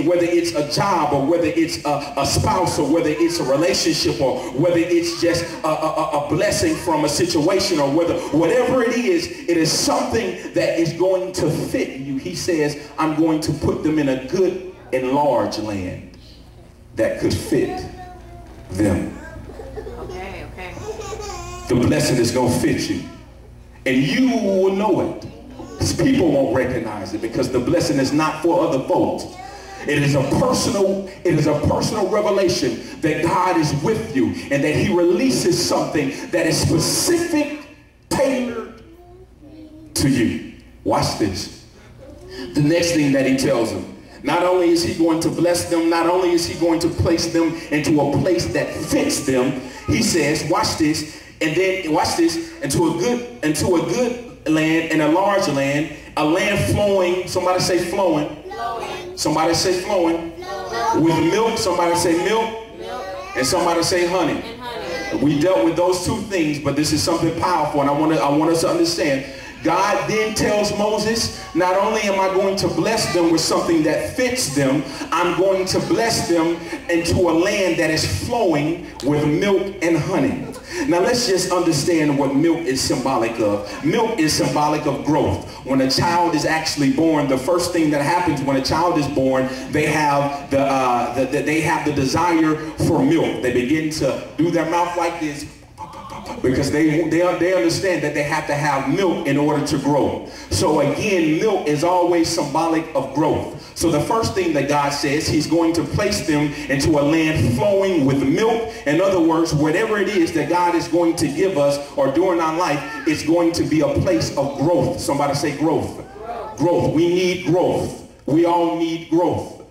Whether it's a job, or whether it's a spouse, or whether it's a relationship, or whether it's just a blessing from a situation, or whatever it is something that is going to fit you. He says, I'm going to put them in a good and large land that could fit them. Okay. The blessing is going to fit you. And you will know it. Because people won't recognize it, because the blessing is not for other folks. It is a personal revelation that God is with you, and that he releases something that is specific, tailored to you. Watch this. The next thing that he tells them, not only is he going to bless them, not only is he going to place them into a place that fits them, he says, watch this, and then watch this, into a good land and a large land, a land flowing, somebody say flowing. Somebody say flowing. With milk, somebody say milk. And somebody say honey. We dealt with those two things, but this is something powerful, and I want us to understand. God then tells Moses, not only am I going to bless them with something that fits them, I'm going to bless them into a land that is flowing with milk and honey. Now let's just understand what milk is symbolic of. Milk is symbolic of growth. When a child is actually born, the first thing that happens when a child is born, they have the desire for milk. They begin to do their mouth like this, because they understand that they have to have milk in order to grow. So again, milk is always symbolic of growth. So the first thing that God says, he's going to place them into a land flowing with milk. In other words, whatever it is that God is going to give us or during our life, it's going to be a place of growth. Somebody say growth. Growth. We need growth. We all need growth.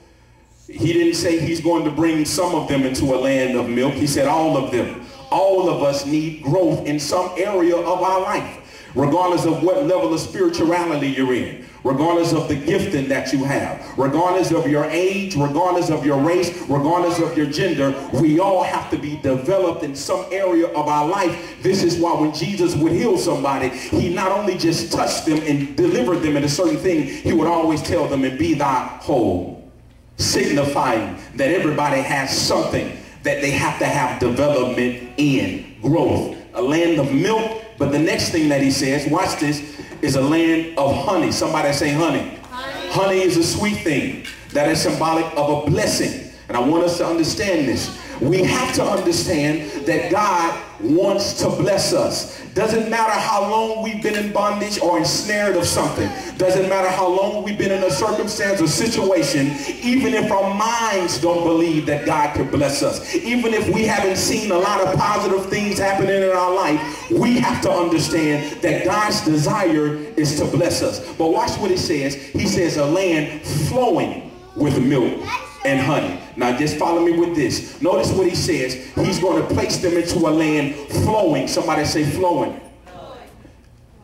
He didn't say he's going to bring some of them into a land of milk. He said all of them. All of us need growth in some area of our life, regardless of what level of spirituality you're in, regardless of the gifting that you have, regardless of your age, regardless of your race, regardless of your gender. We all have to be developed in some area of our life. This is why when Jesus would heal somebody, he not only just touched them and delivered them in a certain thing, he would always tell them, and be thou whole, signifying that everybody has something that they have to have development in, growth. A land of milk, but the next thing that he says, watch this, is a land of honey. Somebody say honey. Honey is a sweet thing that is symbolic of a blessing. And I want us to understand this. We have to understand that God wants to bless us. Doesn't matter how long we've been in bondage or ensnared of something. Doesn't matter how long we've been in a circumstance or situation. Even if our minds don't believe that God could bless us. Even if we haven't seen a lot of positive things happening in our life. We have to understand that God's desire is to bless us. But watch what it says. He says a land flowing with milk and honey. Now just follow me with this. Notice what he says. He's going to place them into a land flowing. Somebody say flowing.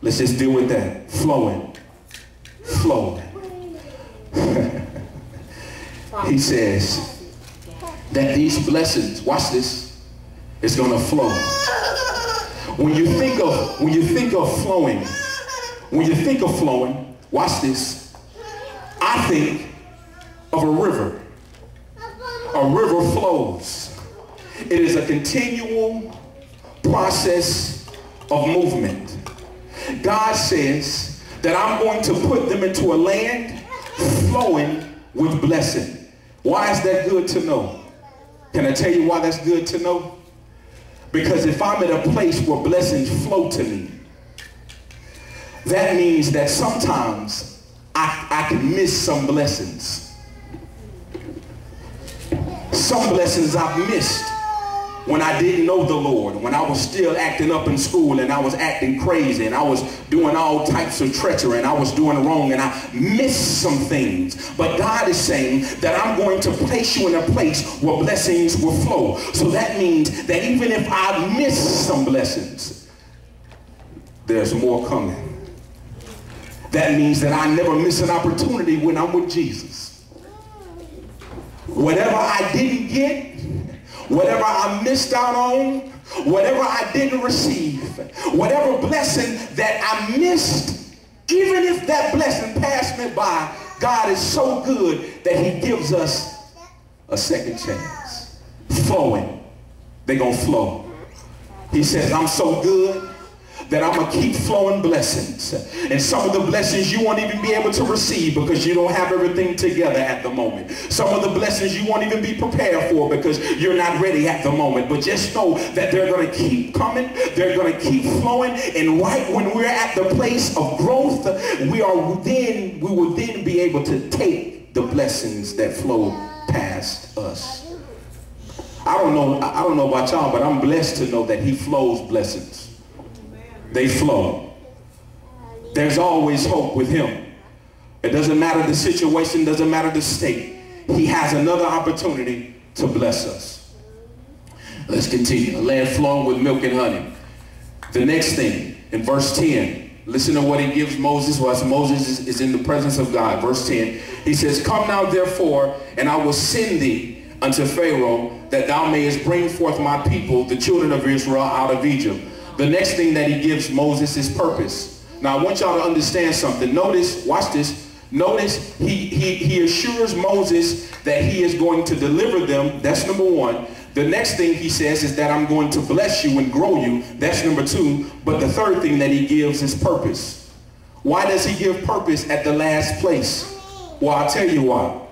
Let's just deal with that. Flowing. Flowing. He says that these blessings, watch this, is going to flow. When you think of flowing, watch this. I think of a river. A river flows. It is a continual process of movement. God says that I'm going to put them into a land flowing with blessing. Why is that good to know? Can I tell you why that's good to know? Because if I'm at a place where blessings flow to me, that means that sometimes I can miss some blessings. Some blessings I've missed when I didn't know the Lord, when I was still acting up in school and I was acting crazy and I was doing all types of treachery and I was doing wrong and I missed some things. But God is saying that I'm going to place you in a place where blessings will flow. So that means that even if I miss some blessings, there's more coming. That means that I never miss an opportunity when I'm with Jesus. Whatever I didn't get, whatever I missed out on, whatever I didn't receive, whatever blessing that I missed, even if that blessing passed me by, God is so good that he gives us a second chance. Flowing. They're going to flow. He says, I'm so good that I'm going to keep flowing blessings. And some of the blessings you won't even be able to receive because you don't have everything together at the moment. Some of the blessings you won't even be prepared for because you're not ready at the moment. But just know that they're going to keep coming. They're going to keep flowing. And right when we're at the place of growth, we will then be able to take the blessings that flow past us. I don't know about y'all, but I'm blessed to know that he flows blessings. They flow. There's always hope with him. It doesn't matter the situation, doesn't matter the state. He has another opportunity to bless us. Let's continue. A land flowing with milk and honey. The next thing, in verse 10, listen to what he gives Moses whilst Moses is in the presence of God. Verse 10, he says, come now therefore, and I will send thee unto Pharaoh, that thou mayest bring forth my people, the children of Israel, out of Egypt. The next thing that he gives Moses is purpose. Now I want y'all to understand something. Notice, watch this. Notice he assures Moses that he is going to deliver them. That's number one. The next thing he says is that I'm going to bless you and grow you. That's number two. But the third thing that he gives is purpose. Why does he give purpose at the last place? Well, I'll tell you why.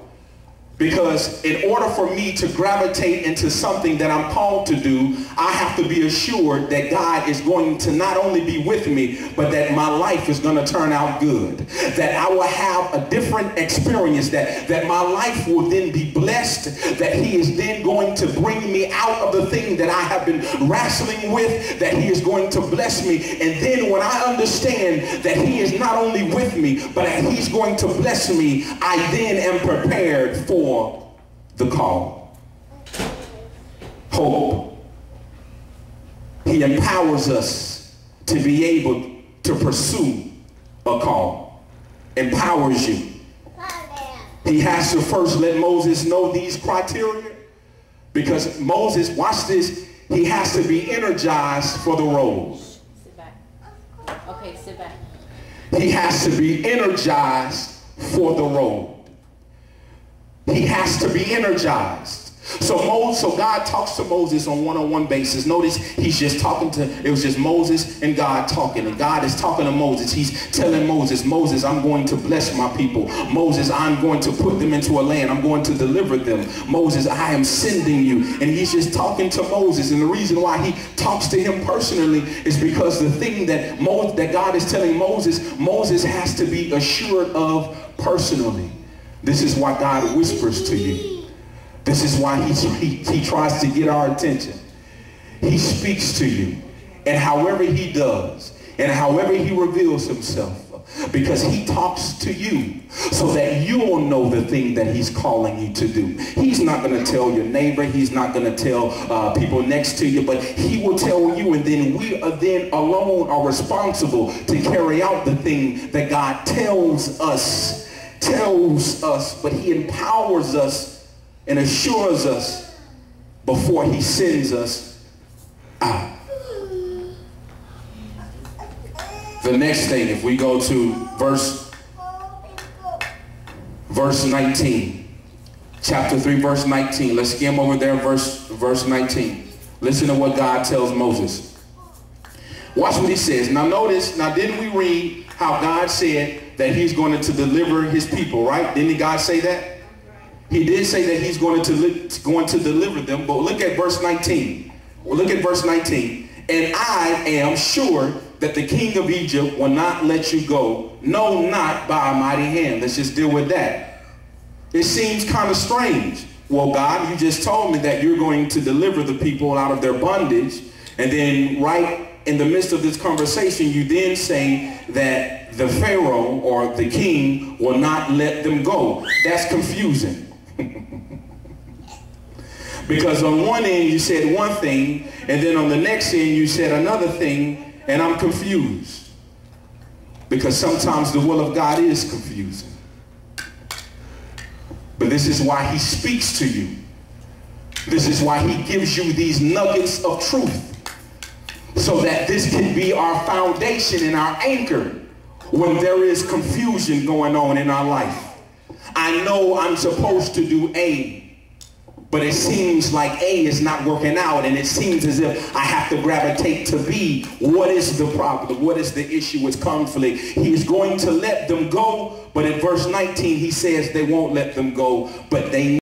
Because in order for me to gravitate into something that I'm called to do, I have to be assured that God is going to not only be with me, but that my life is going to turn out good. That I will have a different experience, that my life will then be blessed, that he is then going to bring me out of the thing that I have been wrestling with, that he is going to bless me. And then when I understand that he is not only with me, but that he's going to bless me, I then am prepared for the call. Hope. He empowers us to be able to pursue a call. Empowers you. He has to first let Moses know these criteria, because Moses, watch this, he has to be energized for the role. Sit back. Okay, sit back. He has to be energized for the role. He has to be energized. So God talks to Moses on one-on-one basis. Notice he's just talking to, it was just Moses and God talking. And God is talking to Moses. He's telling Moses, Moses, I'm going to bless my people. Moses, I'm going to put them into a land. I'm going to deliver them. Moses, I am sending you. And he's just talking to Moses. And the reason why he talks to him personally is because the thing that God is telling Moses, Moses has to be assured of personally. This is why God whispers to you. This is why he tries to get our attention. He speaks to you. And however he does, and however he reveals himself, because he talks to you so that you will know the thing that he's calling you to do. He's not going to tell your neighbor. He's not going to tell people next to you, but he will tell you, and then we are then alone are responsible to carry out the thing that God tells us, but he empowers us and assures us before he sends us out. The next thing, if we go to verse 19, chapter 3, verse 19. Let's skim over there, verse 19. Listen to what God tells Moses. Watch what he says. Now notice, didn't we read how God said that he's going to deliver his people, right? Didn't God say that? He did say that he's going to deliver them, but look at verse 19. Well, look at verse 19. And I am sure that the king of Egypt will not let you go, no, not by a mighty hand. Let's just deal with that. It seems kind of strange. Well, God, you just told me that you're going to deliver the people out of their bondage, and then right in the midst of this conversation, you then say that the Pharaoh or the king will not let them go. That's confusing. Because on one end you said one thing, and then on the next end you said another thing, and I'm confused. Because sometimes the will of God is confusing. But this is why he speaks to you. This is why he gives you these nuggets of truth. So that this can be our foundation and our anchor when there is confusion going on in our life. I know I'm supposed to do A, but it seems like A is not working out, and it seems as if I have to gravitate to B. What is the problem? What is the issue? It's conflict. He's going to let them go, but in verse 19 he says they won't let them go, but they